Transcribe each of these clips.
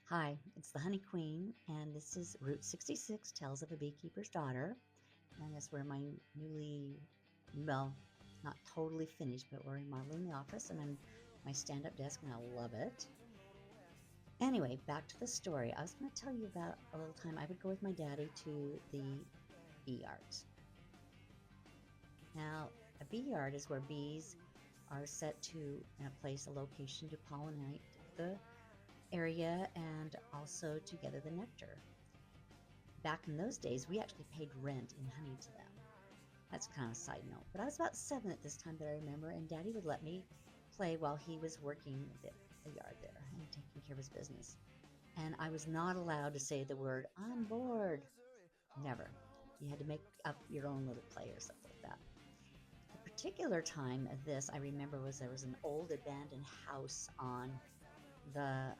Hi, it's the Honey Queen, and this is Route 66 Tales of a Beekeeper's Daughter. And that's where my newly, well, not totally finished, but we're remodeling the office, and I'm my stand up desk, and I love it. Anyway, back to the story. I was going to tell you about a little time I would go with my daddy to the bee yards. Now, a bee yard is where bees are set to in a place, a location to pollinate the area and also to gather the nectar. Back in those days, we actually paid rent in honey to them. That's kind of a side note. But I was about 7 at this time that I remember, and Daddy would let me play while he was working the yard there and taking care of his business. And I was not allowed to say the word, "I'm bored." Never. You had to make up your own little play or something like that. The particular time of this I remember was there was an old abandoned house on the,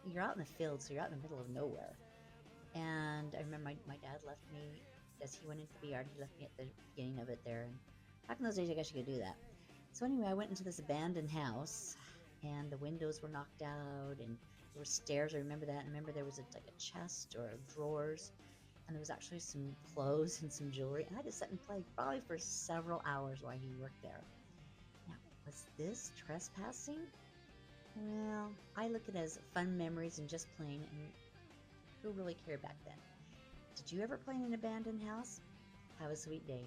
you're out in the field, so you're out in the middle of nowhere. And I remember my dad left me as he went into the yard. He left me at the beginning of it there. And back in those days, I guess you could do that. So anyway, I went into this abandoned house, and the windows were knocked out, and there were stairs. I remember that. I remember there was like a chest or drawers, and there was actually some clothes and some jewelry. And I just sat and played probably for several hours while he worked there. Now, was this trespassing? Well, I look at it as fun memories and just playing, and who really cared back then? Did you ever play in an abandoned house? Have a sweet day.